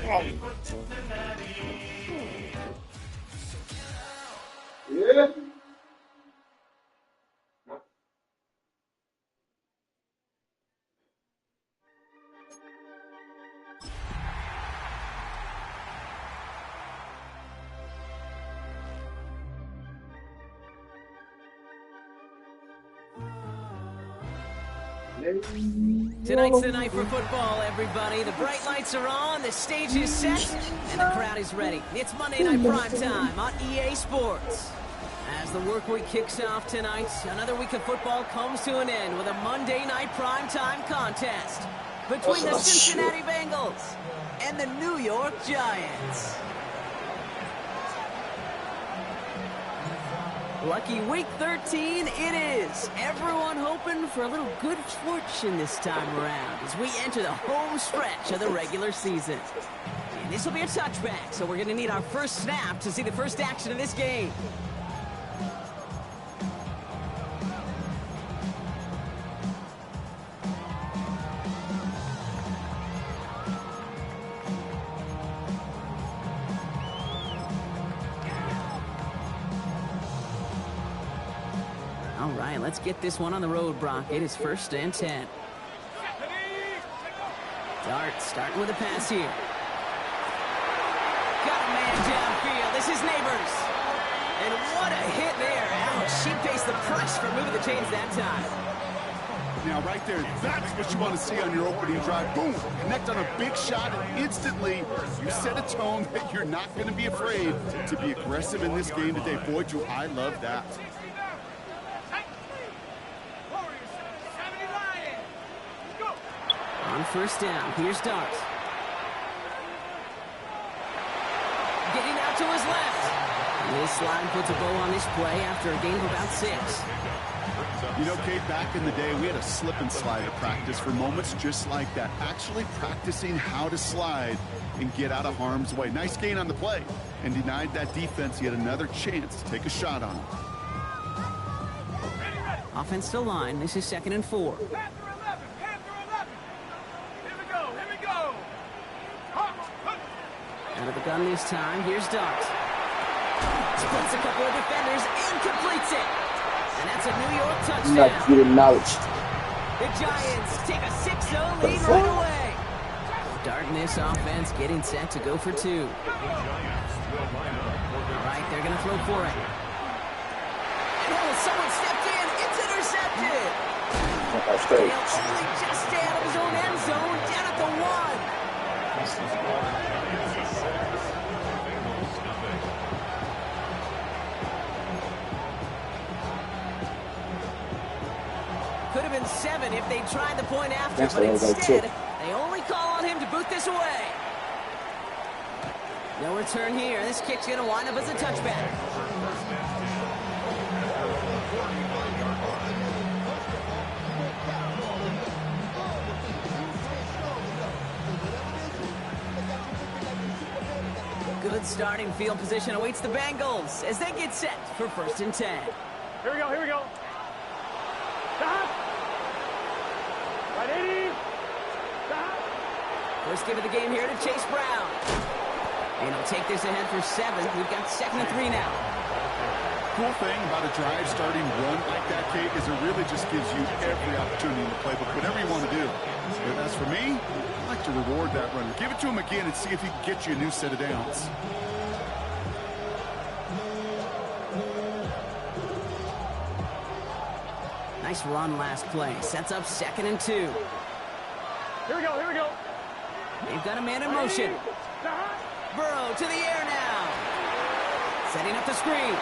Yeah. Tonight's the night for football, everybody. The bright lights are on, the stage is set, and the crowd is ready. It's Monday Night Primetime on EA Sports. As the work week kicks off tonight, another week of football comes to an end with a Monday Night Primetime contest between the Cincinnati Bengals and the New York Giants. Lucky week 13 it is. Everyone hoping for a little good fortune this time around as we enter the home stretch of the regular season. And this will be a touchback, so we're going to need our first snap to see the first action of this game. All right, let's get this one on the road, Brock. It is 1st and 10. Dart starting with a pass here. Got a man downfield. This is Neighbors. And what a hit there. Ouch, she faced the price for moving the chains that time. Now, right there, that's what you want to see on your opening drive. Boom, connect on a big shot, and instantly you set a tone that you're not going to be afraid to be aggressive in this game today. Boy, do I love that. On 1st down, here's Dart. Getting out to his left. This line puts a bow on this play after a gain of about 6. You know, Kate, back in the day, we had a slip and slide at practice for moments just like that. Actually practicing how to slide and get out of harm's way. Nice gain on the play, and denied that defense yet another chance to take a shot on it. Offense to line. This is 2nd and 4. Out of the gun this time, here's Dart. Splits a couple of defenders and completes it. And that's a New York touchdown. Not get acknowledged. The Giants take a 6-0 lead right away. Dart in this offense getting set to go for 2. All right, they're going to throw for it. And someone stepped in. It's intercepted. He'll only just stay out of his own end zone, down at the 1. Could have been 7 if they tried the point after, but instead, they only call on him to boot this away. No return here. This kick's going to wind up as a touchback. Good starting field position awaits the Bengals as they get set for 1st and 10. Here we go, here we go. Stop. Right 80. Stop. First give of the game here to Chase Brown. And he'll take this ahead for 7. We've got 2nd and 3 now. Cool thing about a drive starting run like that, Kate, is it really just gives you every opportunity in the playbook, whatever you want to do. But as for me, I like to reward that runner. Give it to him again and see if he can get you a new set of downs. Nice run last play. Sets up 2nd and 2. Here we go, here we go. They've got a man in motion. Burrow to the air now. Setting up the screen.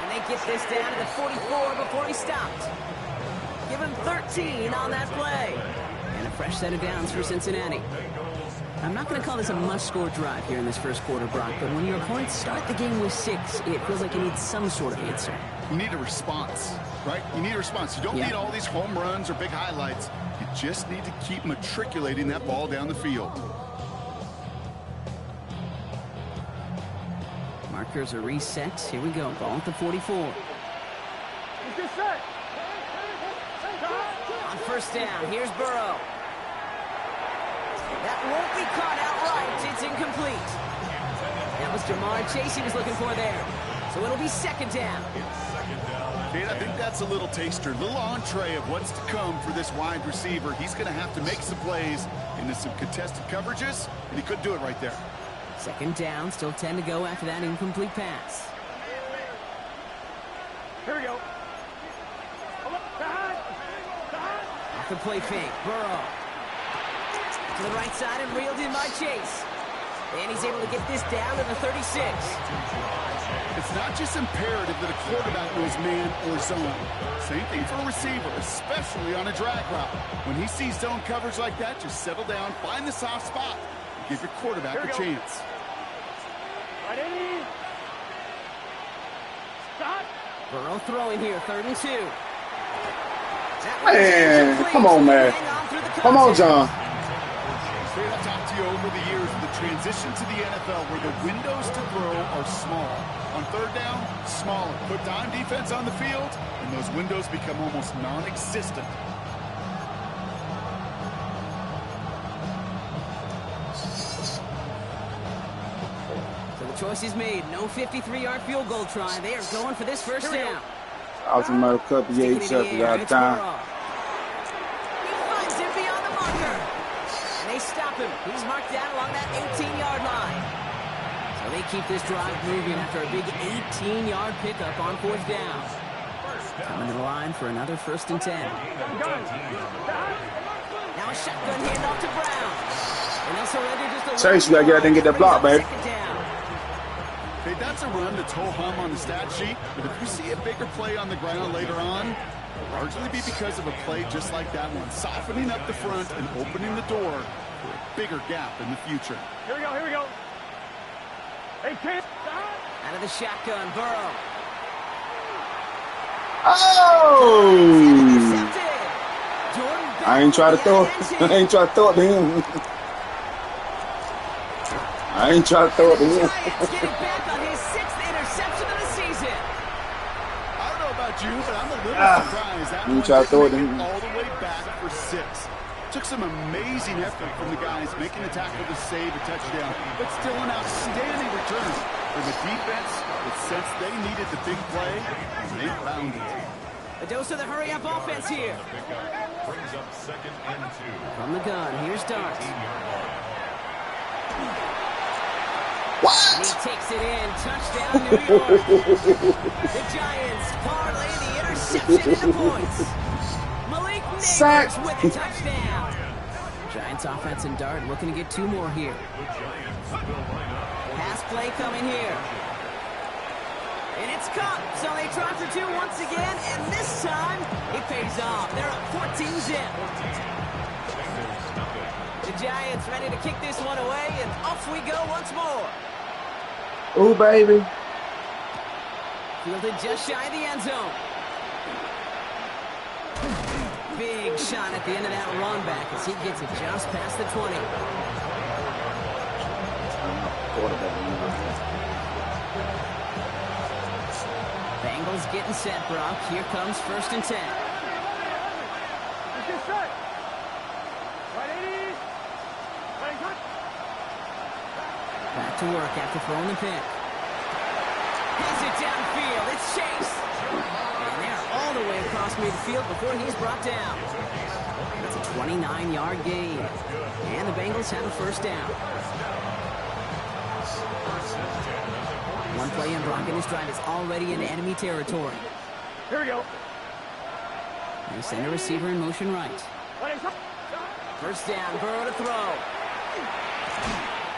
And they get this down to the 44 before he stopped. Give him 13 on that play. And a fresh set of downs for Cincinnati. I'm not going to call this a must-score drive here in this first quarter, Brock, but when your opponents start the game with 6, it feels like you need some sort of answer. You need a response, right? You need a response. You don't need all these home runs or big highlights. You just need to keep matriculating that ball down the field. Markers are reset. Here we go. Ball at the 44. Get set. On 1st down, here's Burrow. That won't be caught outright. It's incomplete. That was Jamar Chase he was looking for there. So it'll be second down. Kate, I think that's a little taster, a little entree of what's to come for this wide receiver. He's going to have to make some plays into some contested coverages, and he could do it right there. Second down, still 10 to go after that incomplete pass. Here we go. Off the play fake, Burrow. To the right side and reeled in by Chase. And he's able to get this down to the 36. It's not just imperative that a quarterback knows man or zone. Same thing for a receiver, especially on a drag route. When he sees zone coverage like that, just settle down, find the soft spot, and give your quarterback a chance. Right, 80. Stop. Burrow throwing here, 3rd and 2. Man, come on, man. Come on, John. I've talked to you over the years of the transition to the NFL where the windows to throw are small. On 3rd down, smaller. Put dime defense on the field, and those windows become almost non-existent. So the choice is made. No 53-yard field goal try. They are going for this first down. I was another couple of years after that time. He finds him beyond the marker. And they stop him. He's marked down along that 18-yard line. So they keep this drive moving after a big 18-yard pickup on 4th down. Coming to the line for another 1st and 10. Now a shotgun handoff to Brown. And they'll surrender just a Chase, you gotta get out there and get that block, baby. Hey, that's a run that's ho-hum on the stat sheet, but if you see a bigger play on the ground later on, it'll largely be because of a play just like that one, softening up the front and opening the door for a bigger gap in the future. Here we go, here we go. 18. Out of the shotgun, Burrow. Oh! Intercepted. Jordan I ain't trying to throw it. I ain't trying to throw it to him. I ain't trying to throw it to him. Giants getting back on his 6th interception of the season. I don't know about you, but I'm a little surprised that one didn't make it all the way back for 6. Took some amazing effort from the guys making the tackle to save a touchdown, but still an outstanding return for the defense that sensed they needed the big play, and they found it. A dose of the hurry-up offense here. From the gun, here's Dart. What? And he takes it in. Touchdown, New York. The Giants parlay the interception into points. Malik Neighbors with a touchdown. Giants offense and Dart looking to get 2 more here. Pass play coming here. And it's caught. So they try for 2 once again, and this time it pays off. They're up 14-zip. The Giants ready to kick this one away, and off we go once more. Ooh, baby. Fielded just shy of the end zone. Big shot at the end of that run back as he gets it just past the 20. Bengals getting set, Brock. Here comes 1st and 10. Let's get set. Right, 80. Right, cut. Back to work after throwing the pick. Has it downfield. It's Chase. And they're all the way across midfield before he's brought down. It's a 29-yard gain. And the Bengals have a 1st down. One play in Brock, and his drive is already in enemy territory. Here we go. They send a receiver in motion right. Right, 1st down, Burrow to throw.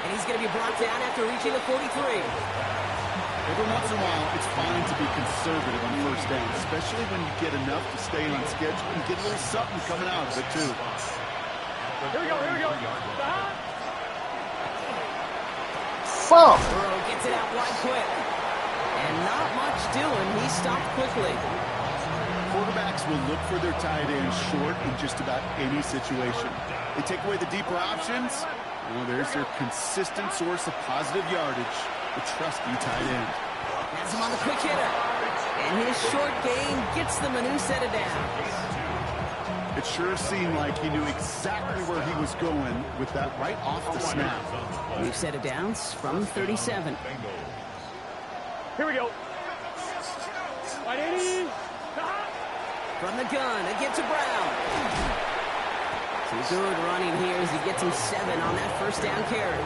And he's going to be brought down after reaching the 43. Every once in a while, it's fine to be conservative on 1st down, especially when you get enough to stay on schedule and get a little something coming out of it, too. Here we go, here we go. Stop. Fuck. Burrow gets it out wide quick. And not much doing. He stopped quickly. Quarterbacks will look for their tight end short in just about any situation. They take away the deeper options. Well, there's their consistent source of positive yardage, the trusty tight end. Has him on the quick hitter. And his short game gets them a new set of downs. It sure seemed like he knew exactly where he was going with that right off the snap. We've set it down from 37. Here we go. Right 80. From the gun, it gets to Brown. Some good running here as he gets him 7 on that first down carry.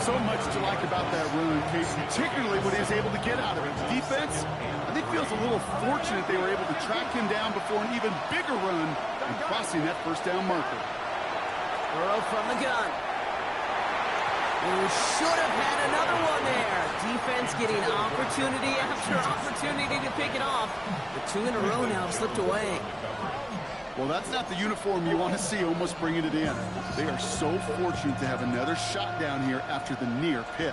So much to like about that run, Case, particularly what he was able to get out of it. The defense, I think, feels a little fortunate they were able to track him down before an even bigger run and crossing that first down marker. Burrow from the gun. Who should have had another one there. Defense getting opportunity after opportunity to pick it off. The 2 in a row now have slipped away. Well, that's not the uniform you want to see almost bringing it in. They are so fortunate to have another shot down here after the near pick.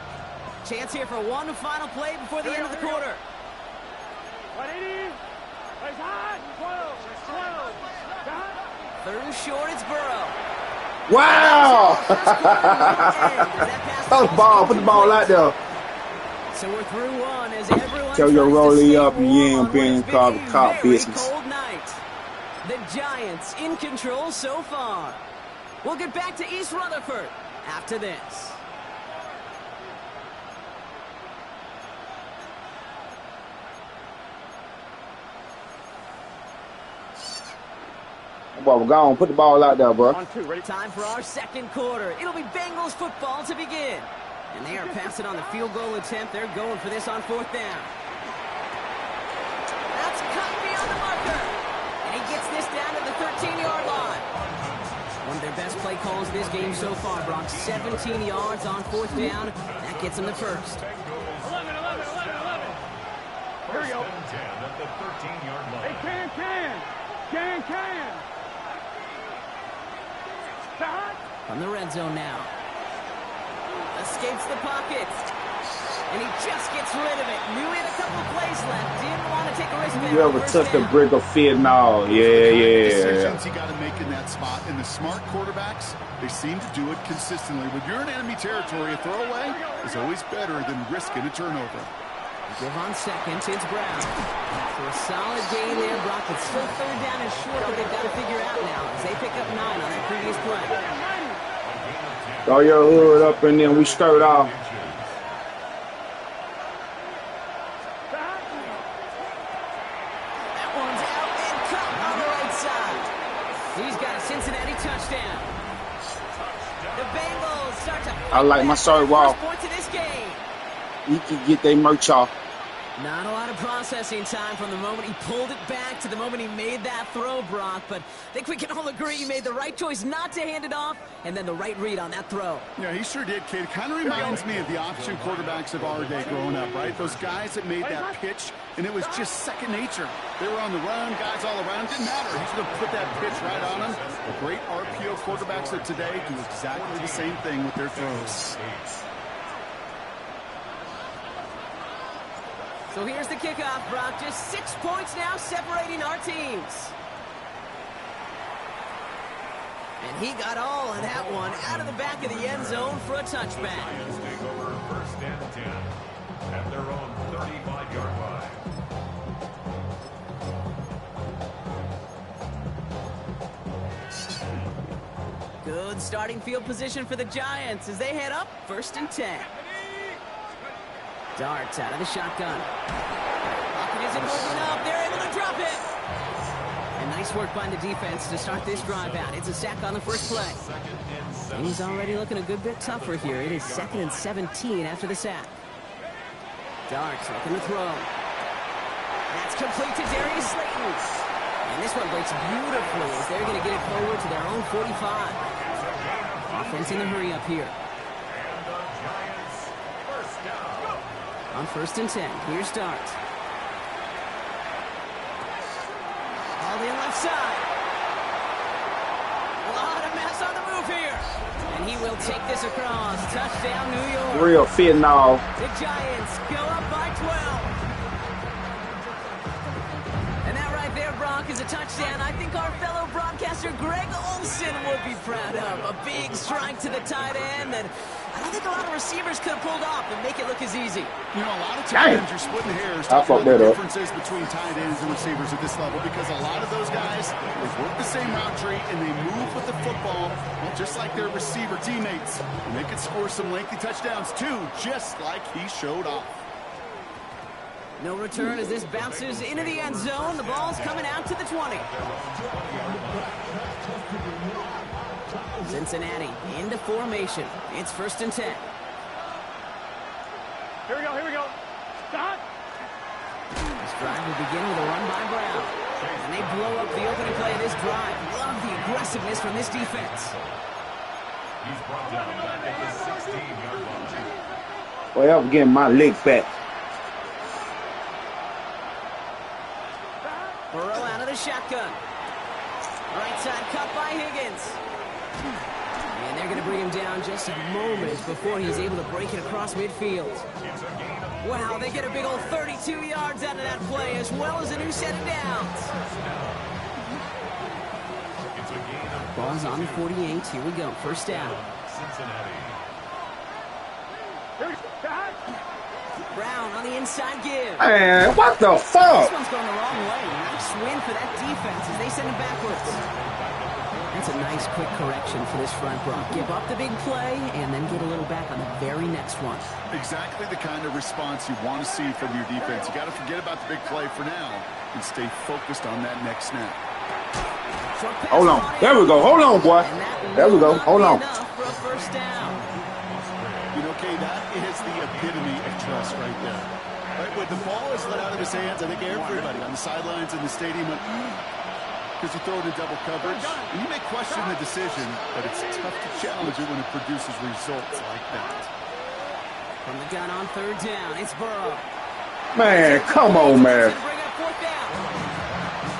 Chance here for one final play before the end of the quarter. 180. It's hot. 12. 12. Third and short, it's Burrow. Wow! Put the ball out there. So we're through one as everyone Tell your tries to rollie stay up, warm yeah, on being what's called been a cop very business. cold night. The Giants in control so far. We'll get back to East Rutherford after this. Well, we're gone. Put the ball out there, bro. On 2, ready? Time for our second quarter. It'll be Bengals football to begin. And they are passing on the field goal attempt. They're going for this on 4th down. That's cut beyond the marker. And he gets this down to the 13-yard line. One of their best play calls this game so far, Brock. 17 yards on 4th down. That gets them the first. 11. Here we go. Hey, can. From the red zone now. Escapes the pocket. And he just gets rid of it. Knew he had a couple plays left. Didn't want to take a risk. You ever took a brick of fentanyl? Yeah. Decisions you got to make in that spot. And the smart quarterbacks, they seem to do it consistently. When you're in enemy territory, a throwaway is always better than risking a turnover. Give on second, it's Brown. So a solid gain there, Brock. It's still 3rd down and short, but they've got to figure out now as they pick up 9 on that previous play. Throw your hood up and then we skirt off. That one's out and cut on the right side. He's got a Cincinnati touchdown. The Bengals start to I like my start wall. first points of this game. You can get their merch off. Not a lot of processing time from the moment he pulled it back to the moment he made that throw, Brock. But I think we can all agree he made the right choice not to hand it off, and then the right read on that throw. Yeah, he sure did, kid. It kind of reminds me of the option quarterbacks of our day growing up, right? Those guys that made that pitch, and it was just second nature. They were on the run, guys all around. Didn't matter. He's going to put that pitch right on them. The great RPO quarterbacks of today do exactly the same thing with their throws. So here's the kickoff, Brock. Just 6 points now separating our teams. And he got all of that one out of the back of the end zone for a touchback. Giants take over 1st and 10 at their own 35-yard line. Good starting field position for the Giants as they head up 1st and 10. Darts out of the shotgun. Pocket isn't moving up. They're able to drop it. And nice work by the defense to start this drive out. It's a sack on the first play. Things already looking a good bit tougher here. It is 2nd and 17 after the sack. Darts looking to throw. That's complete to Darius Slayton. And this one breaks beautifully as they're going to get it forward to their own 45. Offense in the hurry up here. On 1st and 10, here's Darts. All in left side. A lot of mess on the move here. And he will take this across. Touchdown, New York. Real fentanyl. The Giants go up by 12. And that right there, Brock, is a touchdown I think our fellow broadcaster Greg Olsen would be proud of. A big strike to the tight end, and I don't think a lot of receivers could have pulled off and make it look as easy. You know, a lot of times you're splitting hairs I talking fucked about the that up. differences between tight ends and receivers at this level because a lot of those guys, they work the same route tree and they move with the football, well, just like their receiver teammates. And they can score some lengthy touchdowns too, just like he showed off. No return as this bounces into the end zone. The ball's coming out to the 20. Cincinnati into formation. It's 1st and 10. Here we go, here we go. Stop. This drive will begin with a run by Brown. And they blow up the opening play of this drive. Love the aggressiveness from this defense. He's brought down back at the 16-yard line. Well, I'm getting my leg back. Burrow out of the shotgun. Right side cut by Higgins. And they're going to bring him down just a moment before he's able to break it across midfield. Wow, they get a big old 32 yards out of that play as well as a new set of downs. Ball's on the 48. Here we go. 1st down. Cincinnati. Here we go. Stop. Brown on the inside give. Man, what the This fuck? one's going the wrong way. Nice win for that defense as they send him backwards. That's a nice quick correction for this front row. Give up the big play and then get a little back on the very next one. Exactly the kind of response you want to see from your defense. You got to forget about the big play for now and stay focused on that next snap. Short pass Hold on. There we go. Hold on, boy. And that There we will go. not Hold be on. enough for a 1st down. You know, Kay, that is the epitome of trust right there. Right, when the ball is let out of his hands, I think everybody on the sidelines in the stadium went, because you throw it in double coverage. And you may question the decision, but it's tough to challenge it when it produces results like that. From the gun on 3rd down, it's Burrow. Man, come on, man. Gonna bring up 4th down.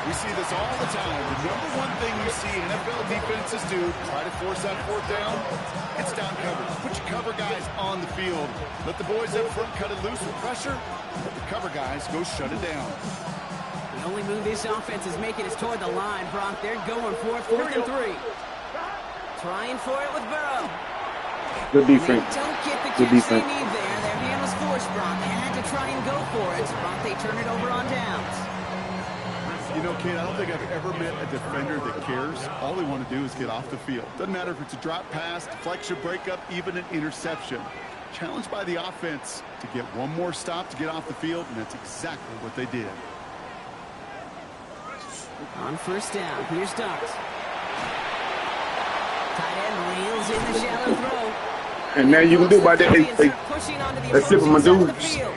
We see this all the time. The number one thing you see NFL defenses do, try to force that 4th down, it's down coverage. Put your cover guys on the field. Let the boys up front cut it loose with pressure. Let the cover guys go shut it down. The only move this offense is making is toward the line, Brock. They're going for it, 4th and 3. Trying for it with Burrow. Good They defense. don't get the Good catch they defense. need there. Their hand was forced, Brock. They had to try and go for it. Brock, they turn it over on downs. You know, Kate, I don't think I've ever met a defender that cares. All they want to do is get off the field. Doesn't matter if it's a drop pass, deflection, breakup, even an interception. Challenged by the offense to get one more stop to get off the field, and that's exactly what they did. On 1st down, here's Dart. Tight end reels in the shallow throw. And now you can do about that. They Pushing onto the they flipping my opposing side of the dudes. field.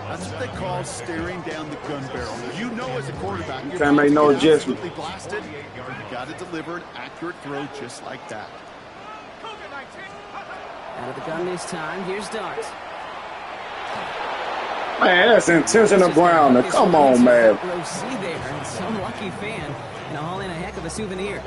That's what they call staring down the gun barrel. You know as a quarterback, you're Can't make about no to get adjustment. absolutely blasted. You got to deliver an accurate throw just like that. Out of the gun this time, here's Dart. Man, that's intentional ground. Now, come on, man. Row C there, and some lucky fan, and all in a heck of a souvenir.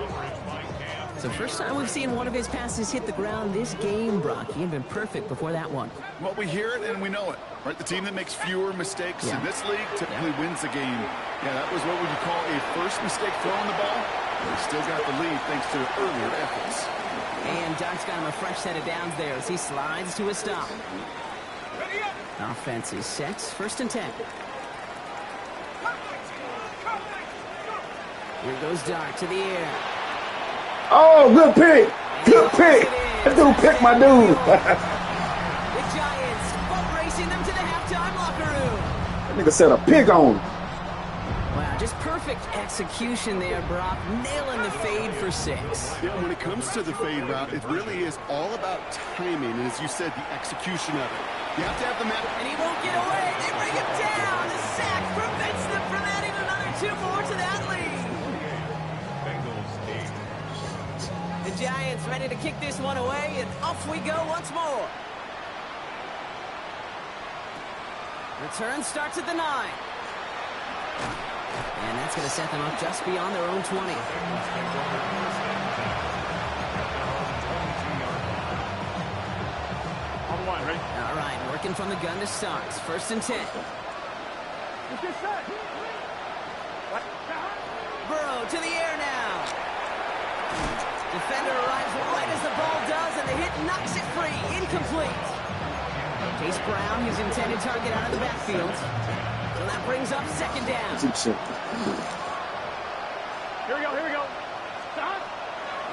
So first time we've seen one of his passes hit the ground this game, Brock. He had been perfect before that one. Well, we hear it and we know it, right? The team that makes fewer mistakes in this league typically wins the game. Yeah, that was what would you call a first mistake throwing the ball. They still got the lead thanks to earlier efforts. And Dart's got him a fresh set of downs there as he slides to a stop. Offense is set. 1st and 10. Here goes Dart to the air. Oh, good pick. Good pick. That dude picked my dude. The Giants boat racing them to the halftime locker room. That nigga set a pick on him. Wow, just perfect execution there, Brock. Nailing the fade for 6. Yeah, when it comes to the fade route, it really is all about timing, and as you said, the execution of it. You have to have the man. And he won't get away. They bring him down. The sack prevents them from adding another 2 more to that lead. Bengals 8. The Giants ready to kick this one away, and off we go once more. Return starts at the 9. And that's going to set them up just beyond their own 20. On the line, ready? All right, working from the gun to start. 1st and 10. Let's get set. What? Burrow to the air now. Defender arrives right as the ball does, and the hit knocks it free. Incomplete. Chase Brown, his intended target, out of the backfield. So that brings up second down. Here we go, here we go. Stop.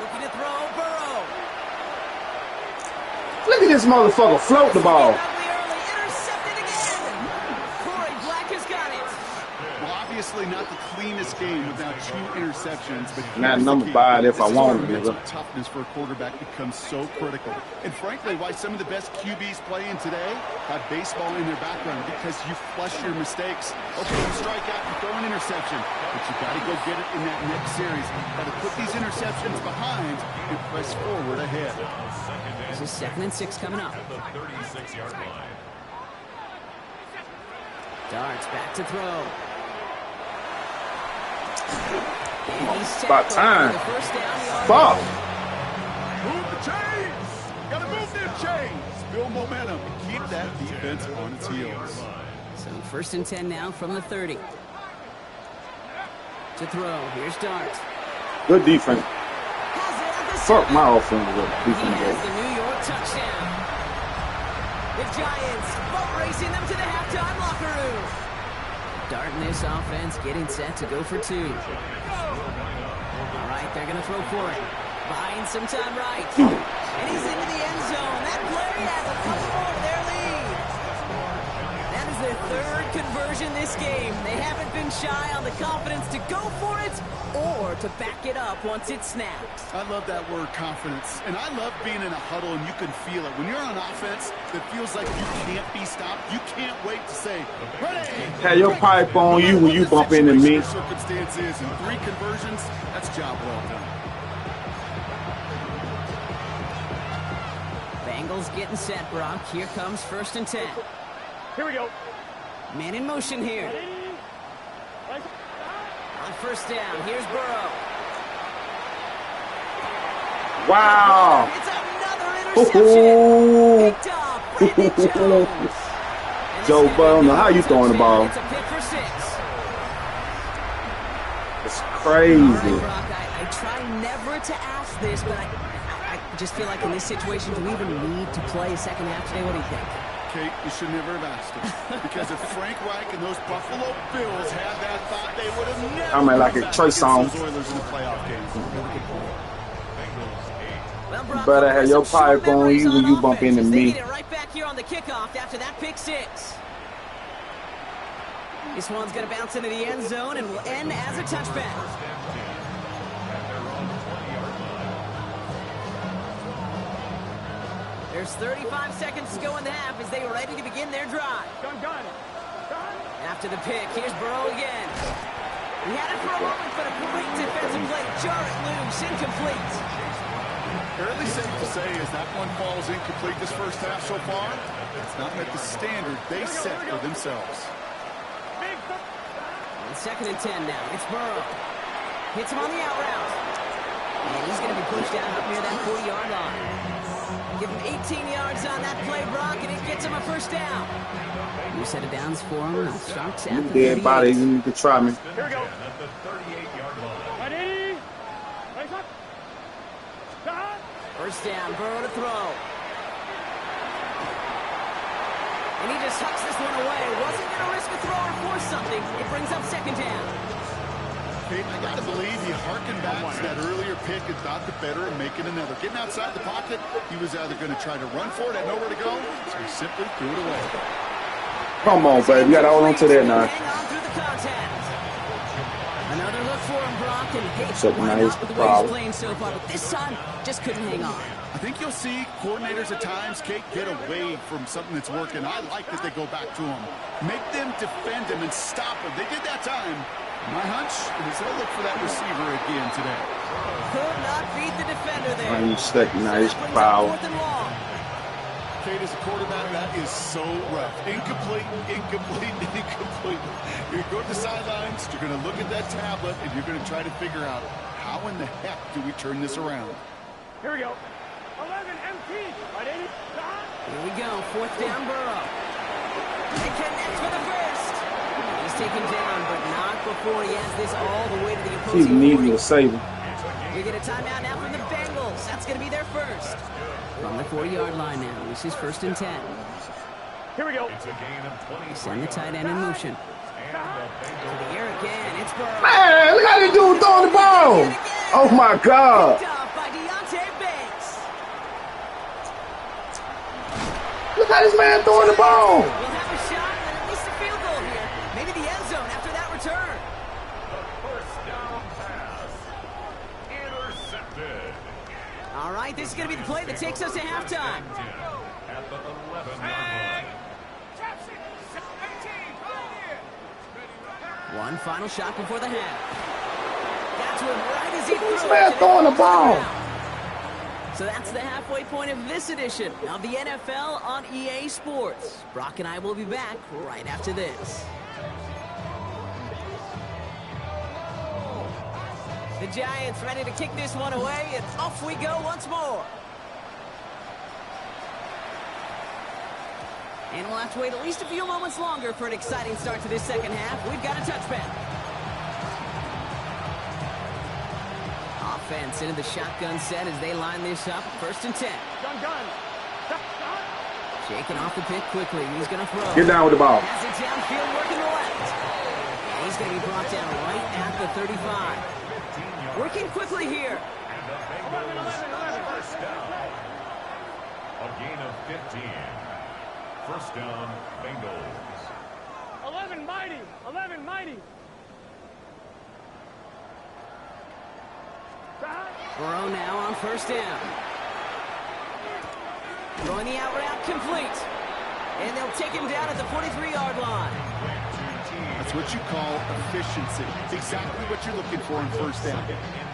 Looking to throw, Burrow. Look at this motherfucker float the ball. Ugly early, intercepted again. Corey Black has got it. Well, obviously not the cleanest game without 2 interceptions, but Not here's the number key. 5 if I This is want where to, mental nigga. toughness for a quarterback becomes so critical. And frankly, why some of the best QBs playing today have baseball in their background, because you flush your mistakes. Okay, you strike out, you throw an interception, but you got to go get it in that next series. Got to put these interceptions behind and press forward ahead. This is 2nd and 6 coming up. At the 36-yard line. Darts back to throw. And he's set About for time. the first down. Fuck. Move the chains! Got to move them chains! Build momentum and keep that defense on its heels. So 1st and 10 now from the 30. To throw. Here's Dart. Good defense. Has it at the Fuck center. my offense. Good He has defense. the New York touchdown. The Giants boat racing them to the halftime locker room. Dart and this offense getting set to go for 2. All right, they're going to throw for it. Buying some time right. And he's into the end zone. That play has a couple more to their lead. That is their 3rd conversion this game. They haven't been shy on the confidence to go for it or to back it up once it's snapped. I love that word, confidence. And I love being in a huddle and you can feel it. When you're on offense, it feels like you can't be stopped. You can't wait to say, ready! Have your pipe on you when you bump into me. Circumstances and 3 conversions, that's job well done. Bengals getting set, Brock. Here comes 1st and 10. Here we go. Man in motion here. Right. On 1st down, here's Burrow. Wow. It's another interception. Ooh. Picked off Brandon Jones. And Joe it's Burrow, gonna now how you be throwing the ball? It's a pick for 6. It's All crazy. right, Brock, I try never to ask this, but I just feel like in this situation, do we even need to play a second half today? What do you think? Kate, you should never have asked it. Because if Frank Reich and those Buffalo Bills had that thought, they would have never I mean, like come a back Trey against Songz. those Oilers in the playoff game. Well, Brock, better there have were your some short pipe on memories you when you bump offense into as they me. get it right back here on the kickoff after that pick 6. This one's going to bounce into the end zone and will end as a touchback. There's 35 seconds to go in the half as they are ready to begin their drive. Gun. After the pick, here's Burrow again. He had it for a moment, but a great defensive play. Jar it loose, incomplete. Fairly safe to say as that one falls incomplete this first half so far, it's not met the standard they set for themselves. Big. On 2nd and 10 now, it's Burrow. Hits him on the out route. And he's going to be pushed out up near that 40-yard line. Give him 18 yards on that play, Brock, and it gets him a first down. New set of downs for him. Starts at You the dead 38. body, you need to try me. Here we go. At the 38-yard line. Ready. Right up. Stop. First down, Burrow to throw. And he just tucks this one away. Wasn't going to risk a throw or force something. It brings up 2nd down. Kate, I got to believe he harkened back to that earlier pick and thought the better of making another. Getting outside the pocket, he was either going to try to run for it, had nowhere to go, so he simply threw it away. Come on, baby. You got to hold on to that now. Hang on through the contact. Another look for him, Brock, and hey, Except why now he's not with the the way he's problem. playing so far, but this time just couldn't hang on. I think you'll see coordinators at times, Kate, get away from something that's working. I like that they go back to him. Make them defend him and stop him. They did that time. My hunch is they'll look for that receiver again today. Could not beat the defender there. Nice, nice So that brings up foul. 4th and long. Kate, as a quarterback, that is so rough. Incomplete. You're going to the sidelines, you're going to look at that tablet, and you're going to try to figure out how in the heck do we turn this around. Here we go. 11 MT. Ready. Stop. Here we go, 4th down, Burrow. They connect for the first. He's taken down, but not before he has this all the way to the He's opposing needing 40. to save him. We get a timeout now from the Bengals. fast. From the 40-yard line now. This is 1st and 10. Here we go. It's a gain of 23. Send the tight end in motion. And the To Bengals the air again. It's Burrow. Man, look how this dude throwing the ball. Oh, my God. Picked off by Deontay Banks. Look how this man throwing the ball. We'll have a shot at least a field goal here. Maybe the end zone after that return. the first down pass. Intercepted. All right, this is going to be the play that takes us to halftime. At the 11-yard line. One final shot before the half. That's one right as he threw This it. man throwing the ball. So that's the halfway point of this edition of the NFL on EA Sports. Brock and I will be back right after this. The Giants ready to kick this one away, and off we go once more. And we'll have to wait at least a few moments longer for an exciting start to this second half. We've got a touchback. Offense into the shotgun set as they line this up. 1st and 10. Gun. Shaking off the pick quickly. He's going to throw. Get down with the ball. Has it downfield working the left. And he's going to be brought down right at the 35. Working quickly here. And the Bengals first down. A gain of 15. First down, Bengals. 11 mighty. 11 mighty. Burrow now on 1st down. Throwing the out route complete. And they'll take him down at the 43-yard line. That's what you call efficiency. Exactly what you're looking for in 1st down.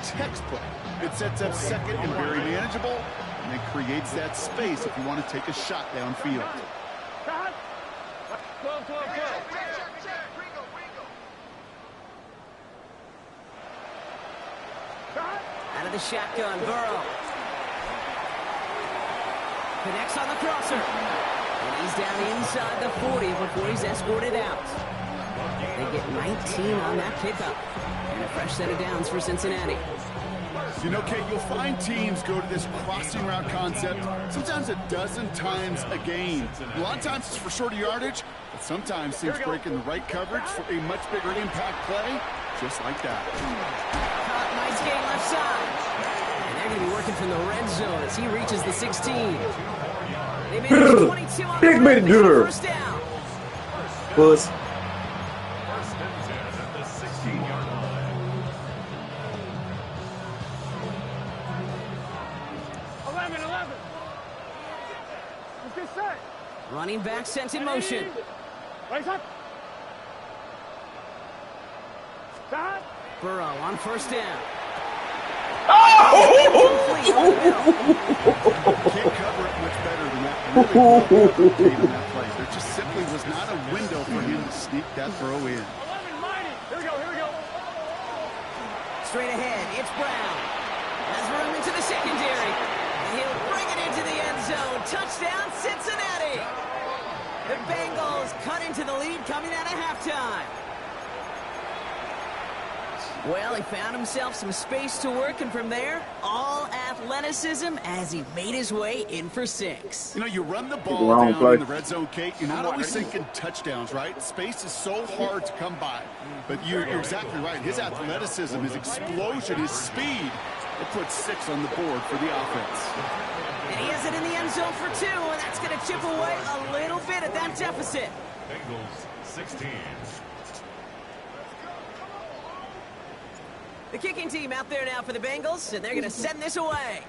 Textbook. It sets up 2nd and very manageable, and it creates that space if you want to take a shot downfield. Out of the shotgun, Burrow. Connects on the crosser. And he's down inside the 40 before he's escorted out. They get 19 on that pickup. And a fresh set of downs for Cincinnati. You know, Kate, you'll find teams go to this crossing route concept sometimes a dozen times a game. A lot of times it's for shorter yardage, but sometimes teams break in the right coverage for a much bigger impact play, just like that. Caught nice game left side. And they're going to be working from the red zone as he reaches the 16. They made it 22 on Big the man, red. First down. Puss. First and 10 at the 16-yard line. 11. Let's get set. Running back sent in motion. Right up. Stop. Burrow on 1st down. Can't cover it much better than that. Really well played on that play. There just simply was not a window for him to sneak that throw in. 11 mighty. Here we go. Straight ahead, it's Brown. Has room into the secondary. And he'll bring it into the end zone. Touchdown, Cincinnati. The Bengals cut into the lead coming out of halftime. Well, he found himself some space to work, and from there, all athleticism as he made his way in for 6. You know, you run the ball down in the red zone, Kate, you're not always thinking touchdowns, right? Space is so hard to come by. But you're exactly right. His athleticism, his explosion, his speed, it puts 6 on the board for the offense. And he has it in the end zone for 2, and that's going to chip away a little bit at that deficit. Bengals 16. The kicking team out there now for the Bengals, and they're going to send this away.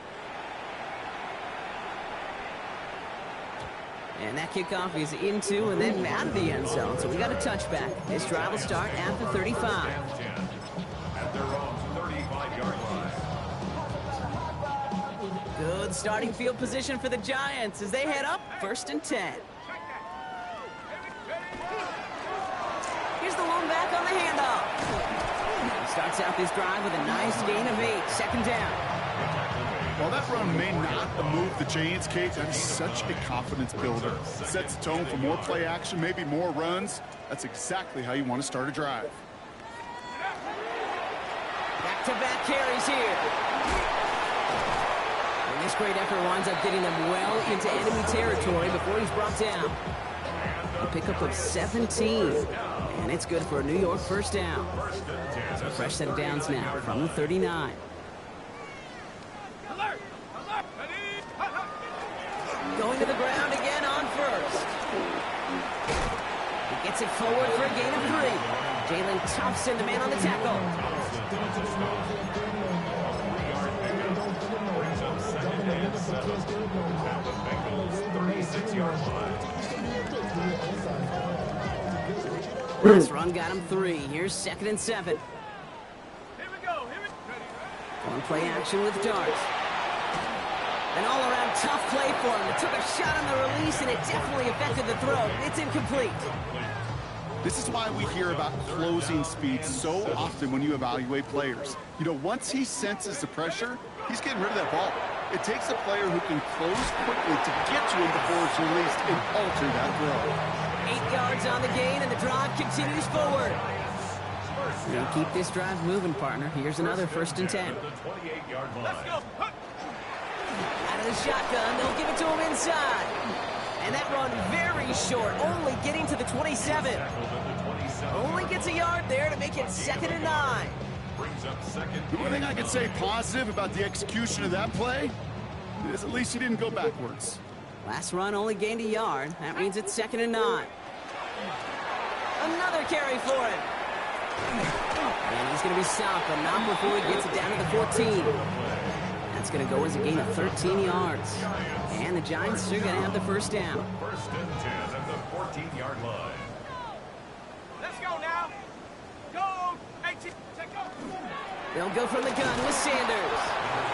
And that kickoff is into and then out of the end zone, so we got a touchback. This drive will start at the 35. At their own 35-yard line. Good starting field position for the Giants as they head up 1st and 10. Here's the lone back on the handoff. Starts out this drive with a nice gain of 8. 2nd down. While that run may not move the chains, Kate, that's such a confidence builder. Sets the tone for more play action, maybe more runs. That's exactly how you want to start a drive. Back-to-back carries here. And This great effort winds up getting them well into enemy territory before he's brought down. A pickup of 17. And it's good for a New York first down. So a fresh set of downs now from the 39. Going to the ground again on first. He gets it forward for a gain of 3. Jalen Thompson, the man on the tackle. Last run got him 3. Here's 2nd and 7. Here we go. On play action with Dart. An all-around tough play for him. It took a shot on the release, and it definitely affected the throw. It's incomplete. This is why we hear about closing speed so often when you evaluate players. You know, once he senses the pressure, he's getting rid of that ball. It takes a player who can close quickly to get to him before it's released and alter that throw. 8 yards on the gain, and the drive continues forward. Now keep this drive moving, partner. Here's another 1st and 10. Let's go. Out of the shotgun, they'll give it to him inside. And that run very short, only getting to the 27. Only gets a yard there to make it 2nd and 9. The one thing I can say positive about the execution of that play is at least he didn't go backwards. Last run only gained a yard. That means it's 2nd and 9. Another carry for him. And he's going to be stopped, but not before he gets it down to the 14. That's going to go as a gain of 13 yards. And the Giants are going to have the first down. 1st and 10 at the 14-yard line. Let's go now. Go. 18. Take go. They'll go from the gun with Sanders.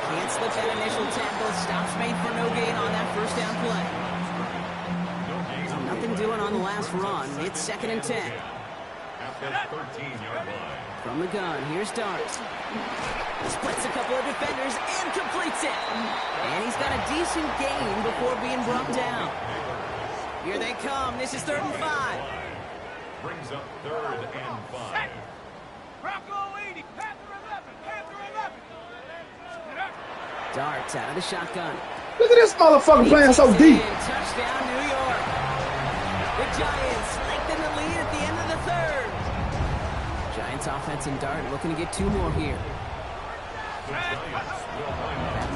Can't slip that initial tackle. Stops made for no gain on that first down play. So nothing doing on the last run. It's 2nd and 10. At the 13-yard line. From the gun, here's Dart. Splits a couple of defenders and completes it. And he's got a decent gain before being brought down. Here they come. This is 3rd and 5. Brings up 3rd and 5. Bronco 80. Panther 11. Panther 11. Dart out of the shotgun. Look at this motherfucker playing so deep. Touchdown, New York. The Giants lengthen the lead at the end of the 3rd. Giants offense and Dart looking to get 2 more here.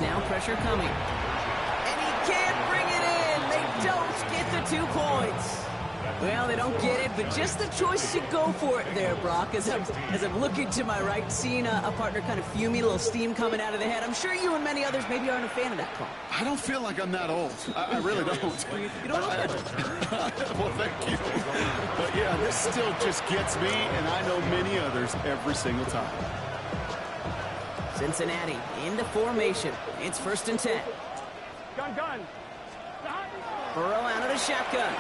Now pressure coming. And he can't bring it in. They don't get the 2 points. Well, they don't get it, but just the choice to go for it there, Brock. As I'm looking to my right, seeing a partner kind of fuming, a little steam coming out of the head. I'm sure you and many others maybe aren't a fan of that call. I don't feel like I'm that old. I really don't. You don't look at it. Well, thank you. But yeah, this still just gets me, and I know many others every single time. Cincinnati into formation. It's 1st and 10. Gun. Burrow out of the shotgun.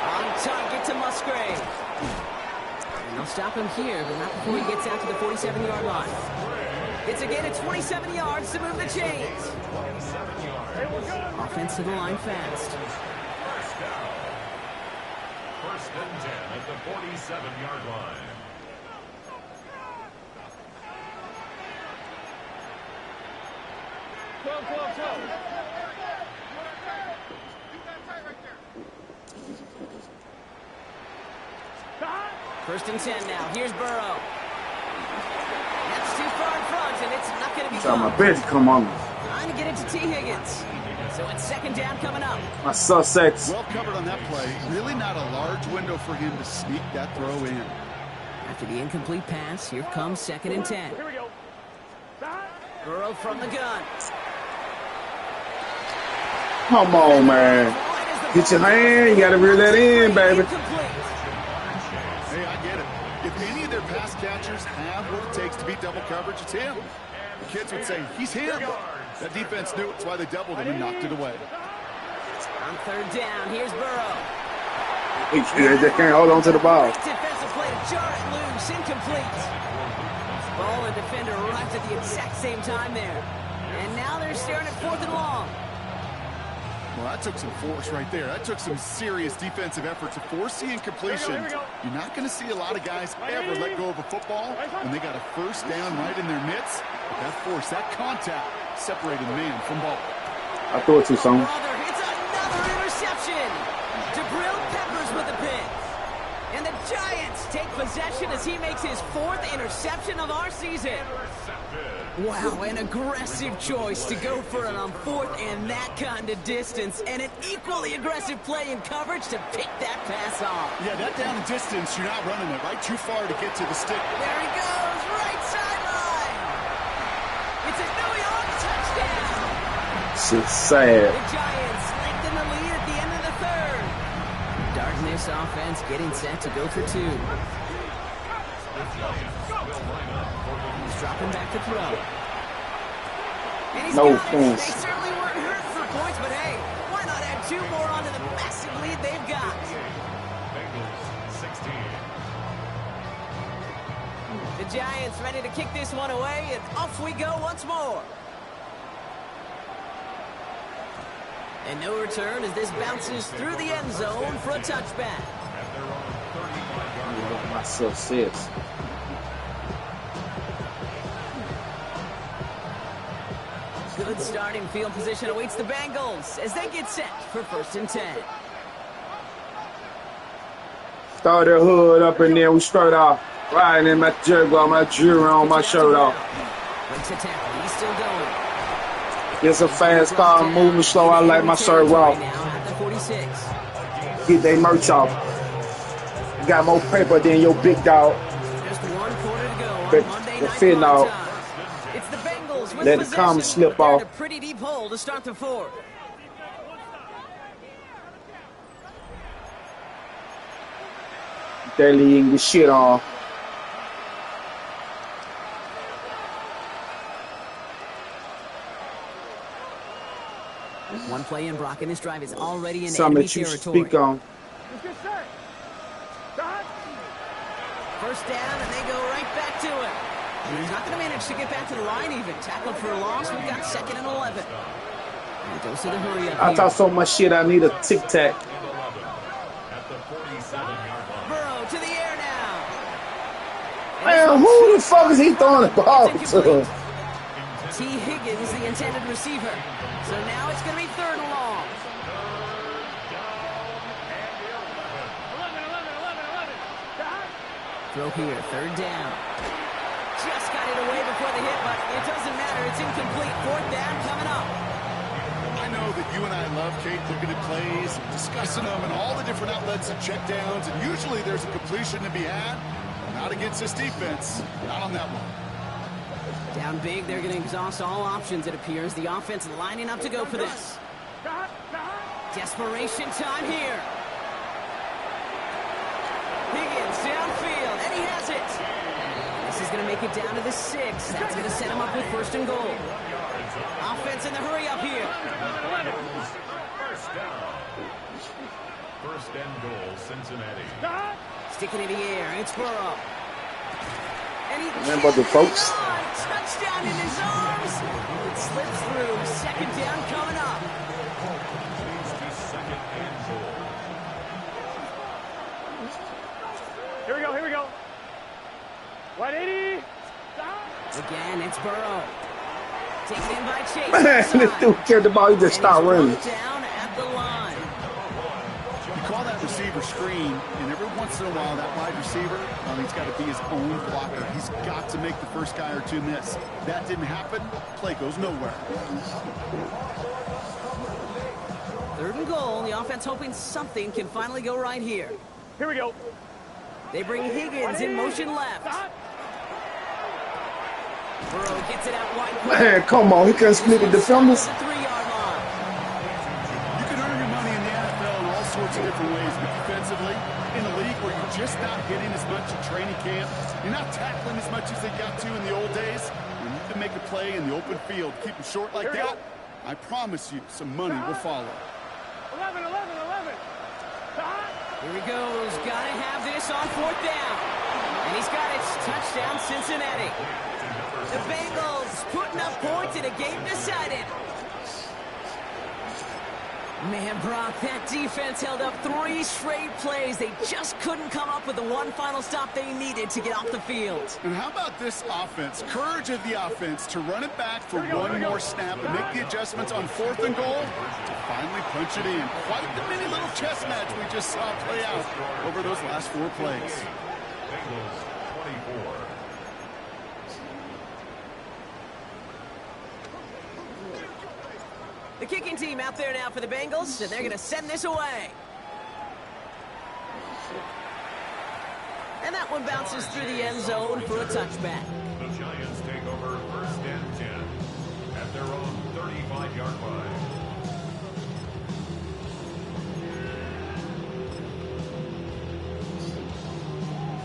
On target to Musgrave. And they'll stop him here, but not before he gets out to the 47-yard line. It's a gain of 27 yards to move the chains. Offense to the line fast. 1st and 10 at the 47-yard line. Go. 1st and 10 now. Here's Burrow. That's too far in front, and it's not going to be Trying my caught. best to come on me. Trying to get it to T. Higgins. So it's 2nd down coming up. My Sussex. Well covered on that play. Really not a large window for him to sneak that throw in. After the incomplete pass, here comes 2nd and 10. Here we go. Burrow from the gun. Come on, man. Get your hand. You got to reel that in, baby. Hey, I get it. If any of their pass catchers have what it takes to beat double coverage, it's him. The kids would say, he's him. That defense knew it's why they doubled him and knocked it away. On 3rd down, here's Burrow. They just can't hold on to the ball. Great defensive play to jar it loose, incomplete. Ball and defender arrived at the exact same time there. And now they're staring at 4th and long. Well, that took some force right there. That took some serious defensive effort to force the incompletion. Here we go. You're not going to see a lot of guys ever let go of a football when they got a 1st down right in their midst. But that force, that contact, separating man from ball. I threw it too soon. Brother, it's another interception. Jabril Peppers with the pick. And the Giants take possession as he makes his 4th interception of our season. Wow, an aggressive choice to go for it on 4th and that kind of distance, and an equally aggressive play in coverage to pick that pass off. Yeah, that down and distance, you're not running it right too far to get to the stick. There he goes, right sideline. It's a New York touchdown. Shit's sad. The Giants lengthen the lead at the end of the 3rd. Darting this offense, getting set to go for 2. He's dropping back to throw. And he's No got it. offense. They certainly weren't hurt for points, but hey, why not add 2 more onto the massive lead they've got? Bengals 16. The Giants ready to kick this one away, and off we go once more. And no return as this bounces through the end zone for a touchback. At their own 35-yard line. Myself 6. Good starting field position awaits the Bengals as they get set for 1st and 10. Throw their hood up in there. We start off riding in my jersey, my jewelry on, my shirt off. Breaks a tackle. He's still going. It's a fast car, moving slow. I like my shirt raw. Now at the 46. Get their merch off. Got more paper than your big dog. Just 1 quarter to go on But Monday the Night fin out. Football. It's the Bengals with Let the possession. comments slip They're in off. a pretty deep hole to start the 4th. They're leading the shit off. One play in, Brock, and this drive is already in Something enemy that you should territory. speak on. First down, and they go right back to it. And he's not going to manage to get back to the line even. Tackled for a loss. We've got 2nd and 11. And he goes to the hurry up I here. talk so much shit, I need a tic tac. At the 47-yard line. Burrow to the air now. Man, who the fuck is he throwing the ball It's to? incomplete. T. Higgins, the intended receiver. So now it's going to be 3rd and long. Throw here, 3rd down. Just got it away before the hit, but it doesn't matter. It's incomplete. 4th down coming up. I know that you and I love, Kate, looking at plays, discussing them, and all the different outlets and checkdowns, and usually there's a completion to be had. Not against this defense. Not on that one. Down big, they're going to exhaust all options, it appears. The offense lining up to go for this. Desperation time here. Higgins downfield, and he has it. This is going to make it down to the 6. That's going to set him up with 1st and goal. Offense in the hurry up here. First down. 1st and goal, Cincinnati. Sticking in the air, and it's Burrow. And he Remember the folks? touchdown in his arms. It slips through. 2nd down coming up. Leads to 2nd and goal. Here we go. 180. Again, it's Burrow. Taken in by Chase. Man, this dude carried the ball, he just stopped running. Down at the line. You call that receiver screen, and every once in a while, that wide receiver, he's got to be his own blocker. He's got to make the first guy or 2 miss. That didn't happen. Play goes nowhere. 3rd and goal. The offense hoping something can finally go right here. Here we go. They bring Higgins in motion left. Burrow gets it out wide. Man, come on, he couldn't split the defenders. The 3-yard line. You can earn your money in the NFL in all sorts of different ways, but defensively, in a league where you're just not hitting as much in training camp, you're not tackling as much as they got to in the old days, you need to make a play in the open field. Keep them short like that. I promise you, some money will follow. 11. Here he goes. Got to have this on 4th down. And he's got it. Touchdown, Cincinnati. The Bengals putting up points in a game decided. Man, Brock, that defense held up 3 straight plays. They just couldn't come up with the one final stop they needed to get off the field. And how about this offense? Courage of the offense to run it back for one more snap and make the adjustments on 4th and goal to finally punch it in. Quite the mini little chess match we just saw play out over those last 4 plays. Bengals 24. The kicking team out there now for the Bengals, and they're going to send this away. And that one bounces through the end zone for a touchback. The Giants take over 1st and 10 at their own 35-yard line.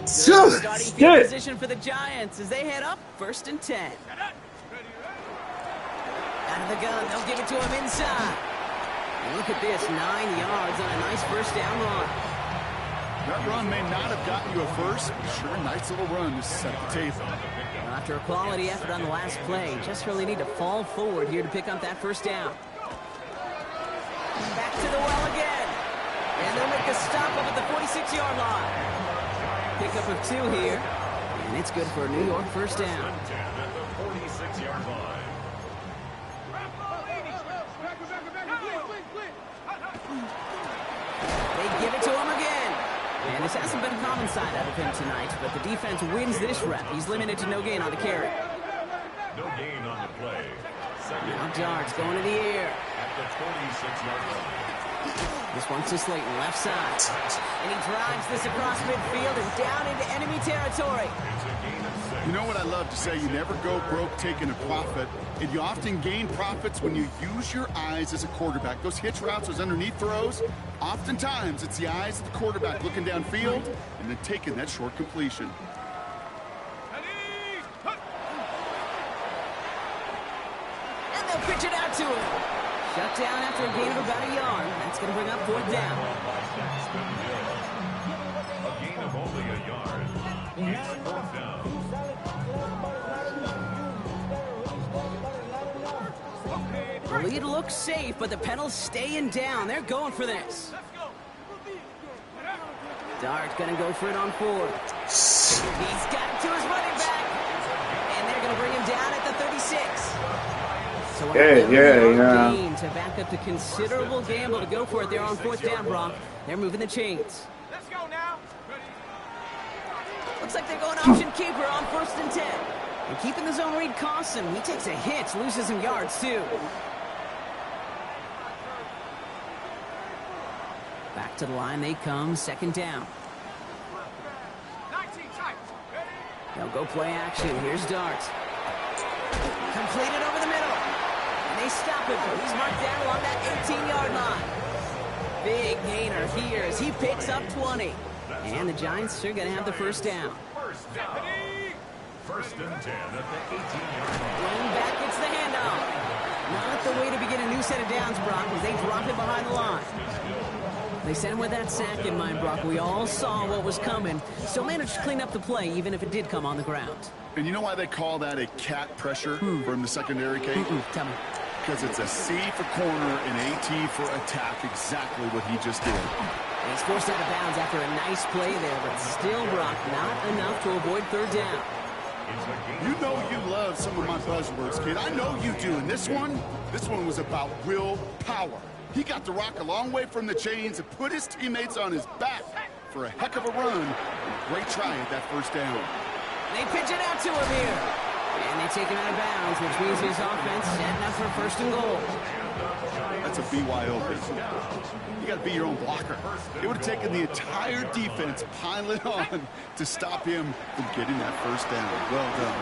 Good starting field position for the Giants as they head up 1st and 10. Out of the gun, they'll give it to him inside. And look at this, 9 yards on a nice 1st down run. That run may not have gotten you a first, but sure, a nice little run to set the table. After a quality effort on the last play, just really need to fall forward here to pick up that 1st down. Back to the well again. And they'll make a stop up at the 46-yard line. Pickup of 2 here. And it's good for a New York 1st down. 10 at the 46-yard line. They give it to him again. And this hasn't been a common side out of him tonight, but the defense wins this rep. He's limited to no gain on the carry. No gain on the play. Now Dart's going to the air. At the 26-yard line. This one's to Slayton, left side. And he drives this across midfield and down into enemy territory. It's a gain of 6. You know what I love to say? You never go broke taking a profit, and you often gain profits when you use your eyes as a quarterback. Those hitch routes, those underneath throws, oftentimes it's the eyes of the quarterback looking downfield and then taking that short completion. And they'll pitch it out to him. Shut down after a gain of about a yard. That's going to bring up 4th down. A gain of only a yard. It's 4th down. The lead looks safe, but the Penals staying down. They're going for this. Dart going to go for it on 4th. He's got it to his running back. And they're going to bring him down at the 36. So gain to back up the considerable gamble to go for it there on 4th down, Brock. They're moving the chains. Let's go now. Looks like they're going option keeper on 1st and 10. And keeping the zone read costs him. He takes a hit, loses some yards too. Back to the line they come, 2nd down. 19 tight. They'll go play action. Here's Dart. Completed over the middle. And they stop him. He's marked down along that 18-yard line. Big gainer here as he picks up 20. And the Giants are going to have the 1st down. 1st and 10 at the 18-yard line. Running back gets the handoff. Not the way to begin a new set of downs, Brock, as they drop it behind the line. They sent him with that sack in mind, Brock. We all saw what was coming. Still managed to clean up the play, even if it did come on the ground. And you know why they call that a cat pressure from the secondary, Kate? Tell me. Because it's a C for corner and AT for attack, exactly what he just did. And he's forced out of bounds after a nice play there, but still, Brock, not enough to avoid 3rd down. You know you love some of my buzzwords, kid. I know you do. And this one was about willpower. He got the rock a long way from the chains and put his teammates on his back for a heck of a run. Great try at that 1st down. They pitch it out to him here. And they take him out of bounds, which means his offense setting up for 1st and goal. That's a BYO. You got to be your own blocker. It would have taken the entire defense piling on to stop him from getting that 1st down. Well done.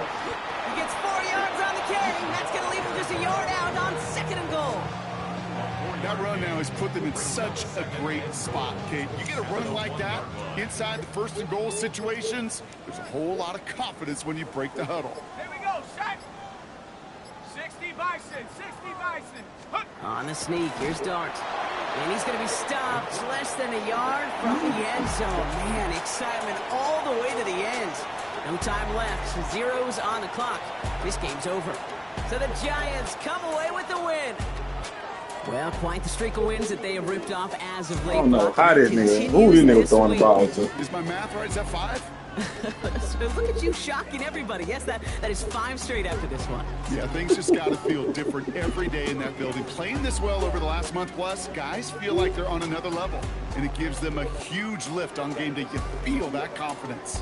He gets 4 yards on the carry, and that's going to leave him just a yard out on 2nd and goal. That run now has put them in such a great spot, Kate. You get a run like that inside the 1st and goal situations, there's a whole lot of confidence when you break the huddle. Here we go, shot. 60 Bison, 60 Bison. On the sneak, here's Dart. And he's going to be stopped less than a yard from the end zone. Man, excitement all the way to the end. No time left. Zeros on the clock. This game's over. So the Giants come away with the win. Well, quite the streak of wins that they have ripped off as of late. I don't know Brock, how this nigga, who this nigga throwing the ball to. Is my math right? Is that 5? So look at you shocking everybody. Yes, that is 5 straight after this one. Yeah, things just got to feel different every day in that building. Playing this well over the last month plus, guys feel like they're on another level, and it gives them a huge lift on game day. You feel that confidence.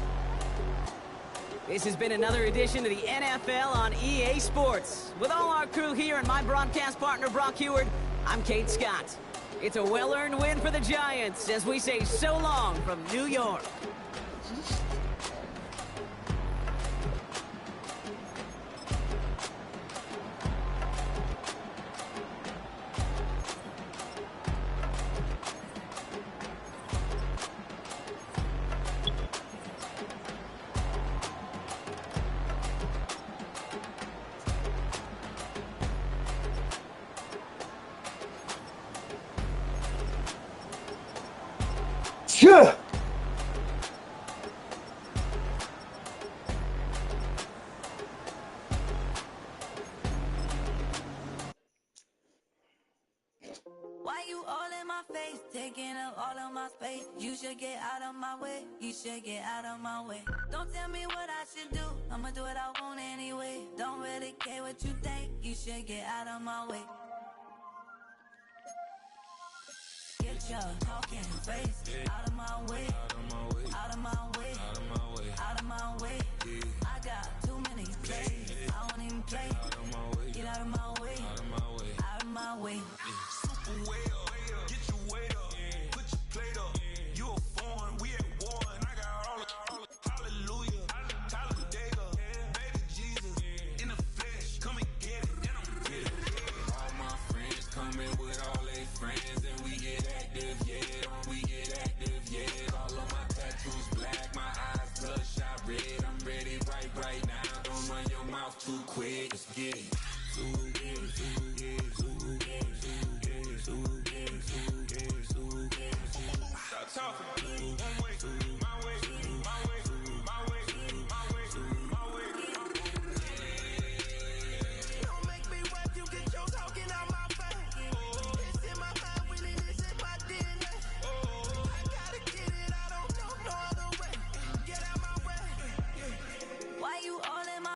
This has been another edition of the NFL on EA Sports. With all our crew here and my broadcast partner, Brock Huard, I'm Kate Scott. It's a well-earned win for the Giants as we say so long from New York. Yeah. Why you all in my face, taking up all of my space? You should get out of my way, you should get out of my way. Don't tell me what I should do, I'ma do what I want anyway. Don't really care what you think, you should get out of my way. Get your talking face out of my way, out of my way, out of my way, out of my way. I got too many plays, I won't even play. Get out of my way, out of my way, out of my way. Super well, get your weight up, put your plate up. You a foreign, we at war, and I got all hallelujah, Talladega, baby Jesus, in the flesh, come and get it, and I'm with it. All my friends coming with all their friends, and we get active, yeah, we get active, yeah. All of my tattoos black, my eyes bloodshot red. I'm ready right now. Don't run your mouth too quick. Let's get it. Stop talking. One way.